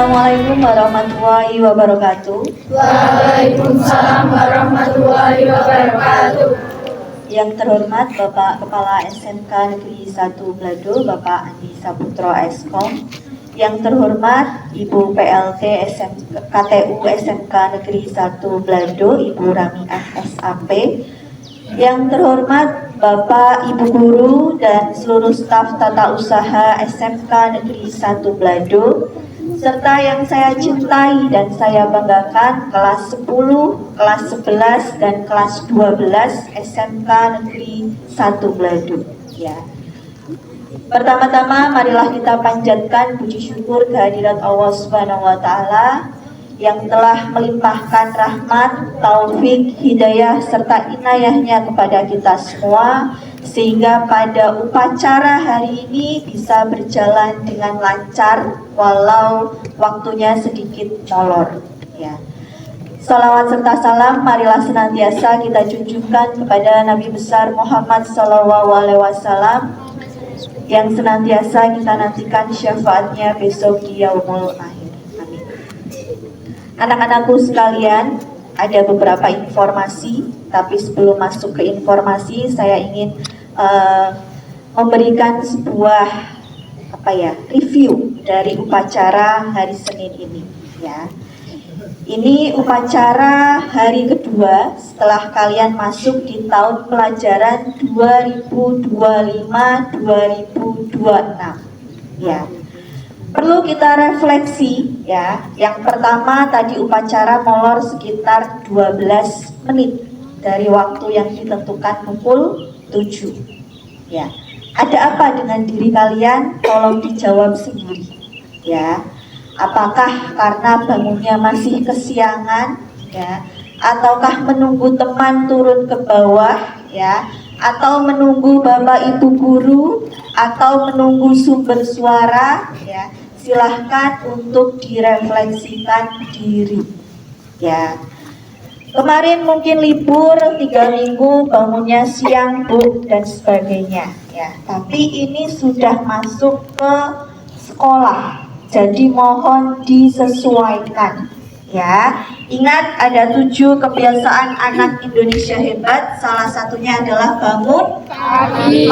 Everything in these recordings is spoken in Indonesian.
Assalamualaikum warahmatullahi wabarakatuh. Waalaikumsalam warahmatullahi wabarakatuh. Yang terhormat Bapak Kepala SMK Negeri 1 Blado, Bapak Andi Saputro Eskom. Yang terhormat Ibu PLT KTU SMK Negeri 1 Blado, Ibu Ramiah SAP. Yang terhormat Bapak, Ibu Guru, dan seluruh staf tata usaha SMK Negeri 1 Blado, serta yang saya cintai dan saya banggakan kelas 10, kelas 11, dan kelas 12 SMK Negeri 1 Blado. Ya. Pertama-tama marilah kita panjatkan puji syukur kehadirat Allah Subhanahu wa taala yang telah melimpahkan rahmat, taufik, hidayah, serta inayahnya kepada kita semua, sehingga pada upacara hari ini bisa berjalan dengan lancar walau waktunya sedikit molor. Ya. Salawat serta salam marilah senantiasa kita junjungkan kepada Nabi besar Muhammad SAW yang senantiasa kita nantikan syafaatnya besok di yaumul akhir. Amin. Anak-anakku sekalian, ada beberapa informasi, tapi sebelum masuk ke informasi, saya ingin memberikan sebuah review dari upacara hari Senin ini. Ya, ini upacara hari kedua setelah kalian masuk di tahun pelajaran 2025-2026. Ya. Perlu kita refleksi ya. Yang pertama tadi upacara molor sekitar 12 menit dari waktu yang ditentukan pukul 7. Ya. Ada apa dengan diri kalian? Tolong dijawab sendiri. Ya. Apakah karena bangunnya masih kesiangan ya, ataukah menunggu teman turun ke bawah ya, atau menunggu Bapak Ibu guru, atau menunggu sumber suara ya? Silahkan untuk direfleksikan diri ya. Kemarin mungkin libur 3 minggu, bangunnya siang Bu dan sebagainya ya. Tapi ini sudah masuk ke sekolah, jadi mohon disesuaikan ya. Ingat ada 7 kebiasaan anak Indonesia hebat, salah satunya adalah bangun pagi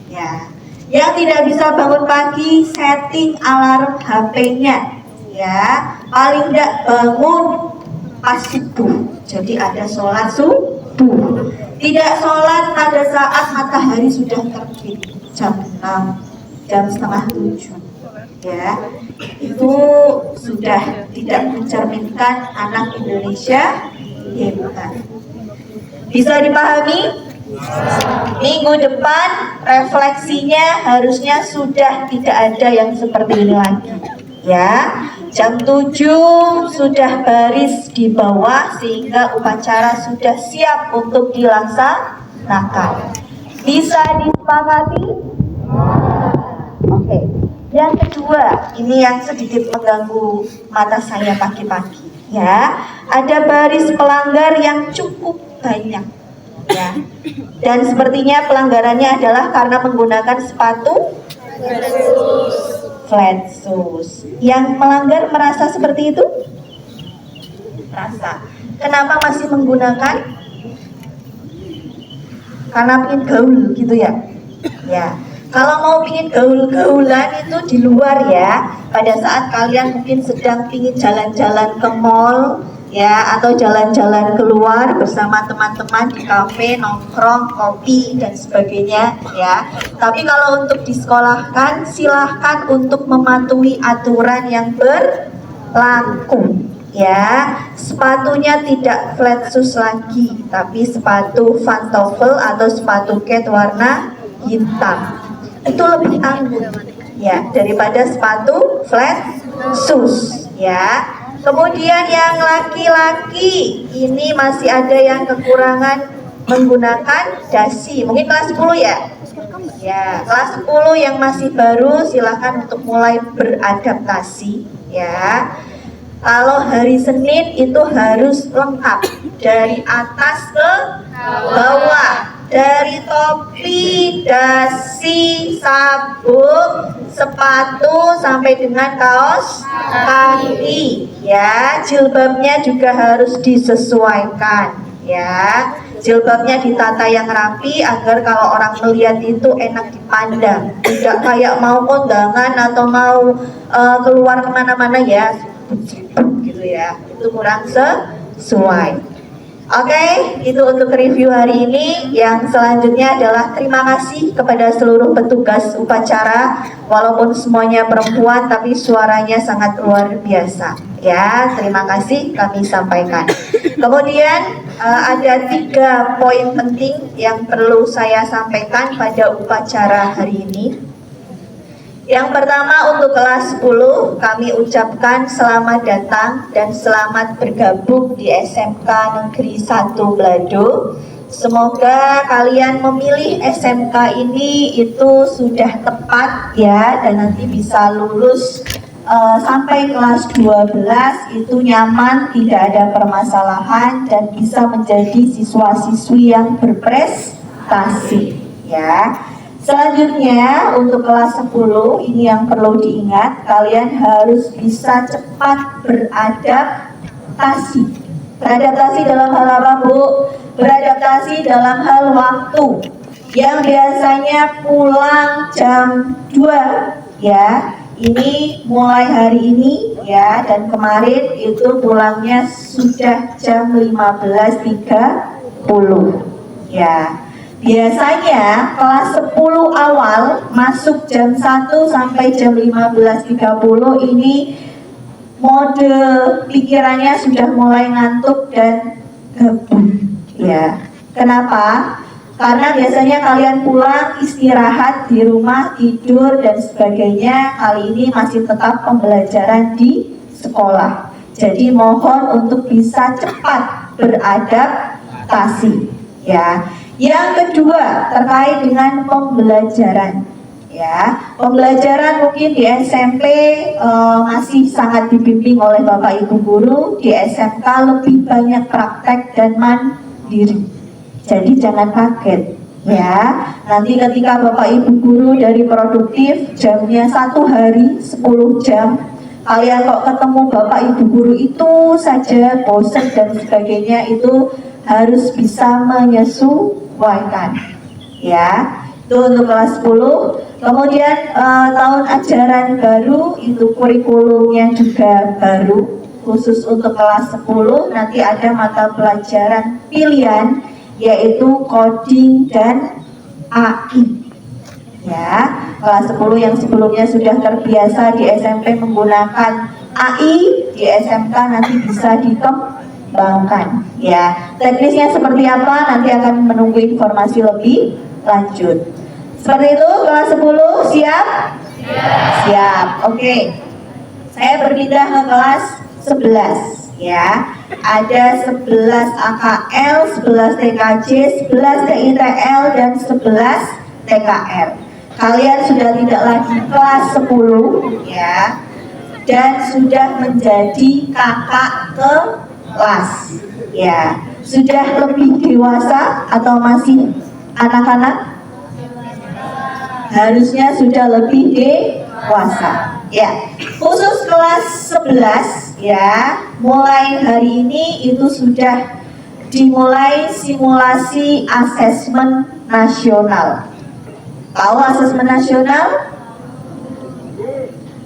ya. Yang tidak bisa bangun pagi, setting alarm HP-nya ya. Paling tidak bangun pas subuh. Jadi ada sholat subuh. Tidak sholat pada saat matahari sudah terbit, jam 6, jam setengah 7 ya. Itu sudah tidak mencerminkan anak Indonesia hebat. Bisa dipahami? Minggu depan refleksinya harusnya sudah tidak ada yang seperti ini lagi ya. Jam 7 sudah baris di bawah sehingga upacara sudah siap untuk dilaksanakan. Bisa disepakati? Oke. Yang kedua, ini yang sedikit mengganggu mata saya pagi-pagi ya. Ada baris pelanggar yang cukup banyak ya. Dan sepertinya pelanggarannya adalah karena menggunakan sepatu flat shoes. Yang melanggar merasa seperti itu? Merasa. Kenapa masih menggunakan? Karena ingin gaul gitu ya. Ya. Kalau mau pingin gaul-gaulan itu di luar ya. Pada saat kalian mungkin sedang pingin jalan-jalan ke mall ya, atau jalan-jalan keluar bersama teman-teman di kafe, nongkrong, kopi dan sebagainya ya. Tapi kalau untuk disekolahkan, silahkan untuk mematuhi aturan yang berlaku ya. Sepatunya tidak flat shoes lagi, tapi sepatu pantofel atau sepatu kets warna hitam. Itu lebih anggun ya daripada sepatu flat shoes ya. Kemudian yang laki-laki ini masih ada yang kekurangan menggunakan dasi. Mungkin kelas 10 ya? Ya, kelas 10 yang masih baru silahkan untuk mulai beradaptasi ya. Kalau hari Senin itu harus lengkap dari atas ke bawah, dari topi, dasi, sabuk, sepatu sampai dengan kaos kaki ya. Jilbabnya juga harus disesuaikan ya. Jilbabnya ditata yang rapi agar kalau orang melihat itu enak dipandang, tidak kayak mau kondangan atau mau keluar kemana-mana ya gitu ya, itu kurang sesuai. Oke, itu untuk review hari ini. Yang selanjutnya adalah terima kasih kepada seluruh petugas upacara. Walaupun semuanya perempuan, tapi suaranya sangat luar biasa. Ya, terima kasih kami sampaikan. Kemudian ada 3 poin penting yang perlu saya sampaikan pada upacara hari ini. Yang pertama, untuk kelas 10 kami ucapkan selamat datang dan selamat bergabung di SMK Negeri 1 Belado. Semoga kalian memilih SMK ini itu sudah tepat ya, dan nanti bisa lulus sampai kelas 12 itu nyaman, tidak ada permasalahan, dan bisa menjadi siswa-siswi yang berprestasi ya. Selanjutnya untuk kelas 10 ini yang perlu diingat, kalian harus bisa cepat beradaptasi. Beradaptasi dalam hal apa, Bu? Beradaptasi dalam hal waktu. Yang biasanya pulang jam 2 ya, ini mulai hari ini ya, dan kemarin itu pulangnya sudah jam 15.30 ya. Biasanya kelas 10 awal masuk jam 1 sampai jam 15.30 ini mode pikirannya sudah mulai ngantuk dan gabut ya. Kenapa? Karena biasanya kalian pulang istirahat di rumah, tidur dan sebagainya. Kali ini masih tetap pembelajaran di sekolah. Jadi mohon untuk bisa cepat beradaptasi ya. Yang kedua terkait dengan pembelajaran ya. Pembelajaran mungkin di SMP masih sangat dibimbing oleh Bapak Ibu guru. Di SMK lebih banyak praktek dan mandiri. Jadi jangan kaget ya. Nanti ketika Bapak Ibu guru dari produktif jamnya 1 hari 10 jam, kalian kok ketemu Bapak Ibu guru itu saja bosan dan sebagainya, itu harus bisa menyesuaikan ya. Itu untuk kelas 10. Kemudian tahun ajaran baru, itu kurikulumnya juga baru. Khusus untuk kelas 10 nanti ada mata pelajaran pilihan, yaitu coding dan AI ya. Kelas 10 yang sebelumnya sudah terbiasa di SMP menggunakan AI, di SMK nanti bisa dikembangkan ya. Teknisnya seperti apa nanti akan menunggu informasi lebih lanjut. Seperti itu, kelas 10 siap? Siap. Oke. Saya berpindah ke kelas 11 ya. Ada 11 AKL, 11 TKJ, 11 TITL dan 11 TKR. Kalian sudah tidak lagi kelas 10 ya, dan sudah menjadi kakak kelas ya. Sudah lebih dewasa atau masih anak-anak? Harusnya sudah lebih dewasa ya. Khusus kelas 11 ya, mulai hari ini itu sudah dimulai simulasi asesmen nasional. Tahu asesmen nasional?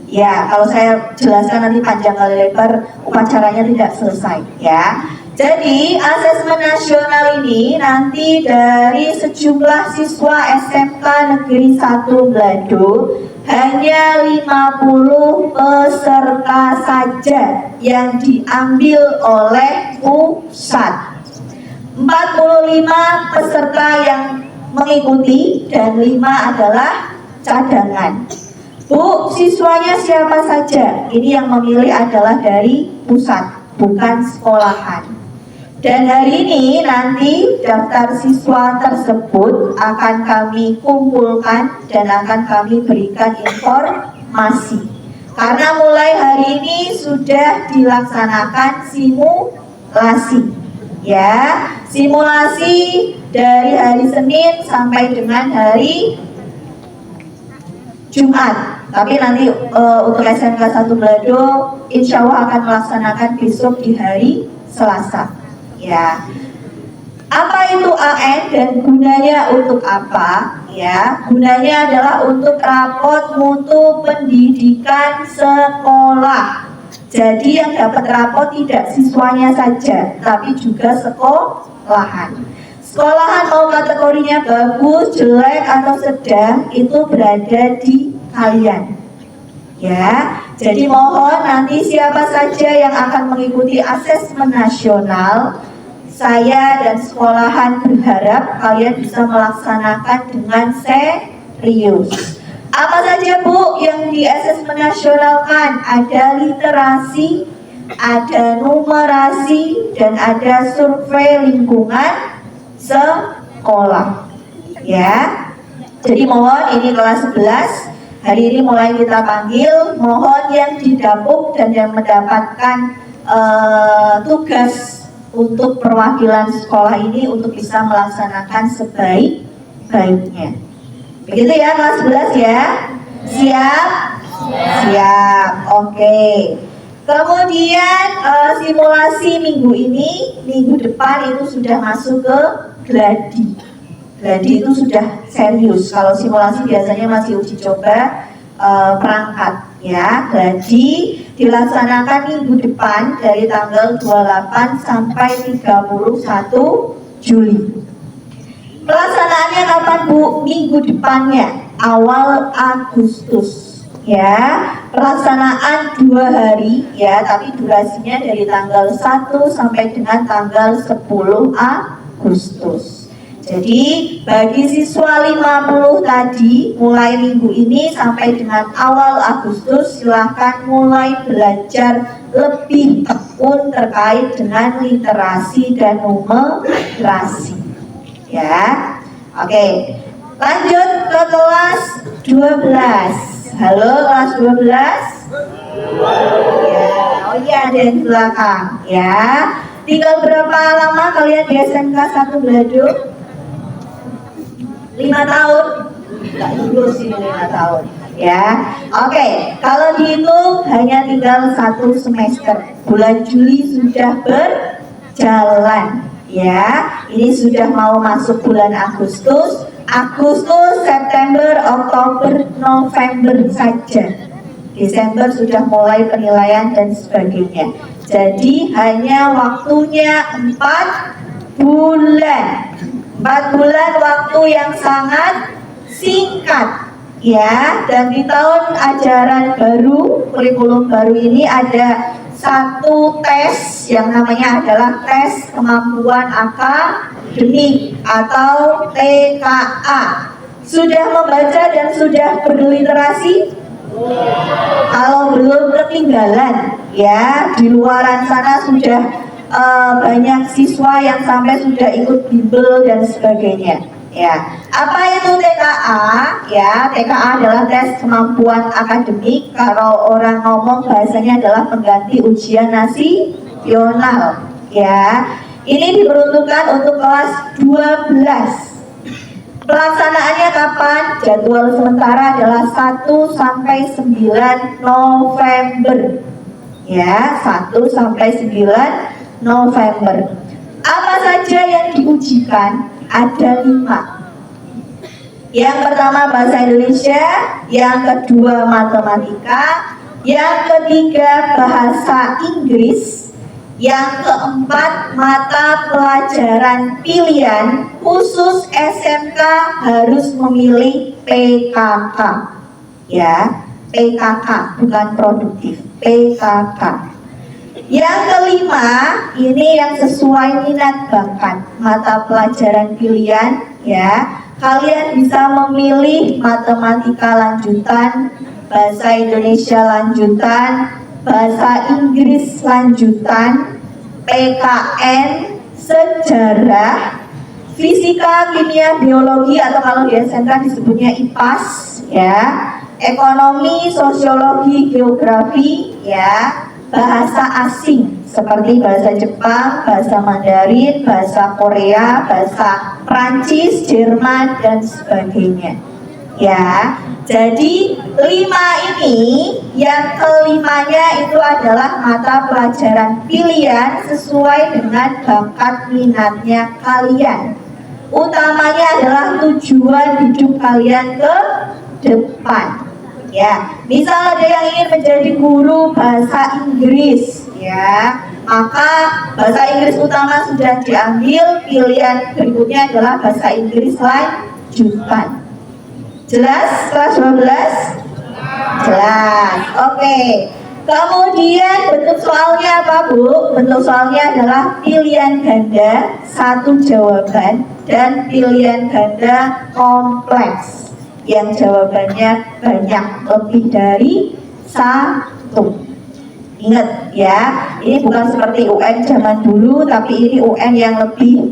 Ya, kalau saya jelaskan nanti panjang kali lebar, upacaranya tidak selesai ya. Jadi asesmen nasional ini nanti dari sejumlah siswa SMK Negeri 1 Belado, hanya 50 peserta saja yang diambil oleh pusat. 45 peserta yang mengikuti dan 5 adalah cadangan. Bu, siswanya siapa saja? Ini yang memilih adalah dari pusat, bukan sekolahan. Dan hari ini nanti daftar siswa tersebut akan kami kumpulkan dan akan kami berikan informasi. Karena mulai hari ini sudah dilaksanakan simulasi. Ya, simulasi dari hari Senin sampai dengan hari Jumat Tapi nanti untuk SMK 1 Belado insya Allah akan melaksanakan besok di hari Selasa. Ya. Apa itu AN dan gunanya untuk apa? Ya, gunanya adalah untuk rapot mutu pendidikan sekolah. Jadi yang dapat rapot tidak siswanya saja, tapi juga sekolahan. Sekolahan mau kategorinya bagus, jelek atau sedang itu berada di kalian. Ya, jadi mohon nanti siapa saja yang akan mengikuti asesmen nasional, saya dan sekolahan berharap kalian bisa melaksanakan dengan serius. Apa saja Bu yang di asesmen nasional kan? Ada literasi, ada numerasi, dan ada survei lingkungan sekolah. Ya, jadi mohon ini kelas 11. Hari ini mulai kita panggil, mohon yang didapuk dan yang mendapatkan tugas untuk perwakilan sekolah ini untuk bisa melaksanakan sebaik-baiknya. Begitu ya kelas 11 ya? Siap? Siap, oke. Kemudian simulasi minggu ini, minggu depan itu sudah masuk ke gladi. Gladi itu sudah serius. Kalau simulasi biasanya masih uji coba perangkat ya. Gladi dilaksanakan minggu depan dari tanggal 28 sampai 31 Juli. Pelaksanaannya kapan Bu? Minggu depannya, awal Agustus ya. Pelaksanaan 2 hari ya, tapi durasinya dari tanggal 1 sampai dengan tanggal 10 Agustus. Jadi bagi siswa 50 tadi mulai minggu ini sampai dengan awal Agustus silahkan mulai belajar lebih tekun terkait dengan literasi dan numerasi. Ya, oke. Lanjut ke kelas 12. Halo kelas 12. Ya, oh iya ada di belakang. Ya, tinggal berapa lama kalian di SMK 1 Belado? 5 tahun? Enggak lulus ini 5 tahun ya. Oke, kalau dihitung hanya tinggal 1 semester. Bulan Juli sudah berjalan ya. Ini sudah mau masuk bulan Agustus, September, Oktober, November saja. Desember sudah mulai penilaian dan sebagainya. Jadi hanya waktunya 4 bulan. 4 bulan waktu yang sangat singkat ya. Dan di tahun ajaran baru, kurikulum baru ini ada satu tes yang namanya adalah tes kemampuan akademik atau TKA. Sudah membaca dan sudah berliterasi? Kalau belum ketinggalan ya, di luaran sana sudah banyak siswa yang sampai sudah ikut bimbel dan sebagainya ya. Apa itu TKA? Ya, TKA adalah tes kemampuan akademik. Kalau orang ngomong bahasanya adalah pengganti ujian nasional ya. Ini diperuntukkan untuk kelas 12. Pelaksanaannya kapan? Jadwal sementara adalah 1 sampai 9 November ya, 1 sampai 9 November. Apa saja yang diujikan? Ada 5. Yang pertama bahasa Indonesia, yang kedua matematika, yang ketiga bahasa Inggris, yang keempat mata pelajaran pilihan. Khusus SMK harus memilih PKK ya, PKK bukan produktif, PKK. Yang kelima, ini yang sesuai minat bakat, mata pelajaran pilihan ya. Kalian bisa memilih matematika lanjutan, bahasa Indonesia lanjutan, bahasa Inggris lanjutan, PKN, sejarah, fisika, kimia, biologi atau kalau di SMK disebutnya IPAS ya, ekonomi, sosiologi, geografi ya. Bahasa asing seperti bahasa Jepang, bahasa Mandarin, bahasa Korea, bahasa Prancis, Jerman dan sebagainya. Ya, jadi 5 ini yang kelimanya itu adalah mata pelajaran pilihan sesuai dengan bakat minatnya kalian. Utamanya adalah tujuan hidup kalian ke depan. Ya, misal ada yang ingin menjadi guru bahasa Inggris, ya, maka bahasa Inggris utama sudah diambil, pilihan berikutnya adalah bahasa Inggris lanjutan. Jelas kelas 12? Jelas. Oke. Kemudian bentuk soalnya apa, Bu? Bentuk soalnya adalah pilihan ganda, satu jawaban, dan pilihan ganda kompleks yang jawabannya banyak, lebih dari satu. Ingat ya, ini bukan seperti UN zaman dulu, tapi ini UN yang lebih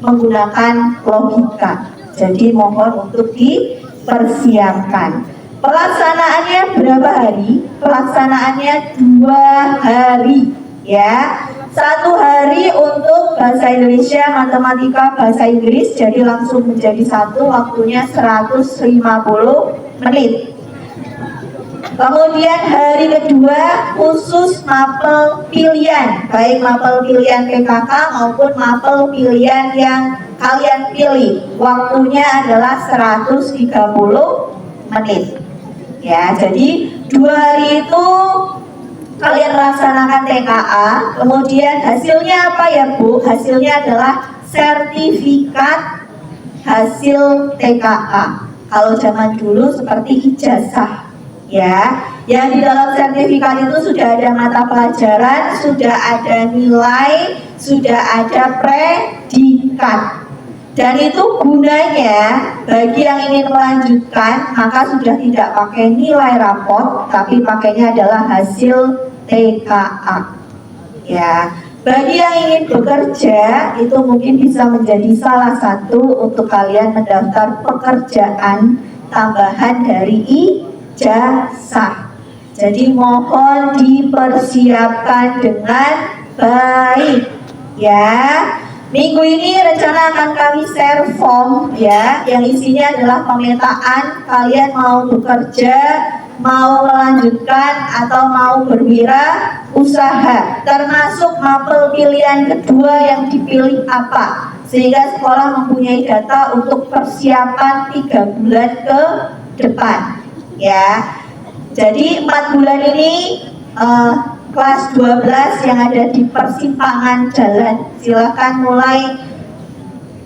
menggunakan logika. Jadi mohon untuk dipersiapkan. Pelaksanaannya berapa hari? Pelaksanaannya 2 hari, ya. 1 hari untuk bahasa Indonesia, matematika, bahasa Inggris, jadi langsung menjadi 1, waktunya 150 menit. Kemudian hari kedua khusus mapel pilihan, baik mapel pilihan PKK maupun mapel pilihan yang kalian pilih. Waktunya adalah 130 menit. Ya, jadi 2 hari itu kalian melaksanakan TKA, kemudian hasilnya apa ya, Bu? Hasilnya adalah sertifikat hasil TKA. Kalau zaman dulu seperti ijazah. Ya, yang di dalam sertifikat itu sudah ada mata pelajaran, sudah ada nilai, sudah ada predikat. Dan itu gunanya bagi yang ingin melanjutkan, maka sudah tidak pakai nilai rapot, tapi pakainya adalah hasil TKA. Ya, bagi yang ingin bekerja, itu mungkin bisa menjadi salah satu untuk kalian mendaftar pekerjaan tambahan dari ijazah. Jadi mohon dipersiapkan dengan baik, ya. Minggu ini rencana akan kami share form, ya, yang isinya adalah pemetaan kalian mau bekerja, mau melanjutkan atau mau berwirausaha, termasuk mapel pilihan kedua yang dipilih apa, sehingga sekolah mempunyai data untuk persiapan 3 bulan ke depan, ya. Jadi 4 bulan ini kelas 12 yang ada di persimpangan jalan, silakan mulai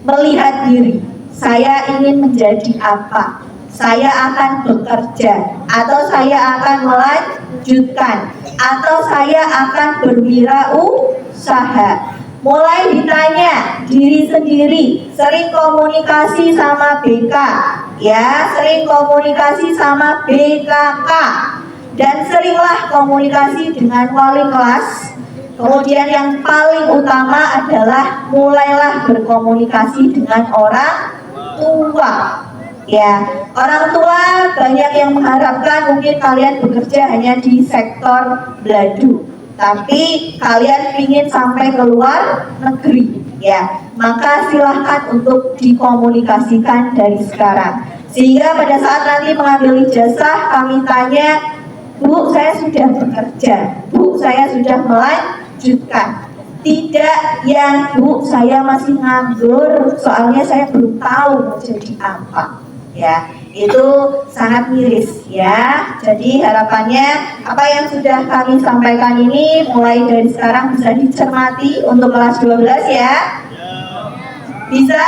melihat diri. Saya ingin menjadi apa? Saya akan bekerja, atau saya akan melanjutkan, atau saya akan berwirausaha. Mulai ditanya diri sendiri, sering komunikasi sama BK, ya, sering komunikasi sama BKK, dan seringlah komunikasi dengan wali kelas. Kemudian yang paling utama adalah mulailah berkomunikasi dengan orang tua. Ya, orang tua banyak yang mengharapkan mungkin kalian bekerja hanya di sektor beladu, tapi kalian ingin sampai ke luar negeri, ya. Maka silahkan untuk dikomunikasikan dari sekarang, sehingga pada saat nanti mengambil ijazah kami tanya, Bu, saya sudah bekerja, Bu, saya sudah melanjutkan. Tidak yang, Bu, saya masih nganggur, soalnya saya belum tahu mau jadi apa. Ya, itu sangat miris, ya. Jadi harapannya apa yang sudah kami sampaikan ini mulai dari sekarang bisa dicermati untuk kelas 12, ya. Bisa?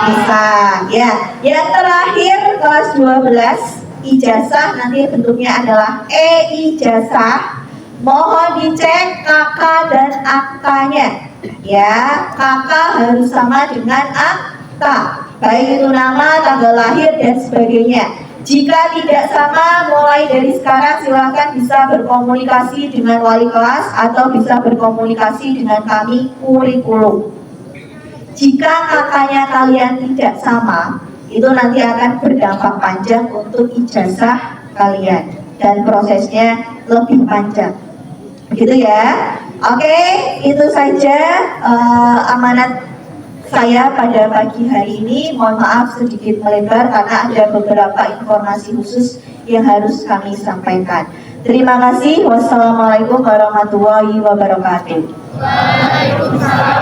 Bisa, ya. Yang terakhir kelas 12, ijazah nanti bentuknya adalah e-ijazah. Mohon dicek KK dan aktanya, ya. KK harus sama dengan akta, baik itu nama, tanggal lahir, dan sebagainya. Jika tidak sama, mulai dari sekarang silakan bisa berkomunikasi dengan wali kelas atau bisa berkomunikasi dengan kami kurikulum. Jika kakaknya kalian tidak sama, itu nanti akan berdampak panjang untuk ijazah kalian dan prosesnya lebih panjang. Begitu, ya. Oke, itu saja amanat saya pada pagi hari ini. Mohon maaf sedikit melebar karena ada beberapa informasi khusus yang harus kami sampaikan. Terima kasih. Wassalamualaikum warahmatullahi wabarakatuh. Waalaikumsalam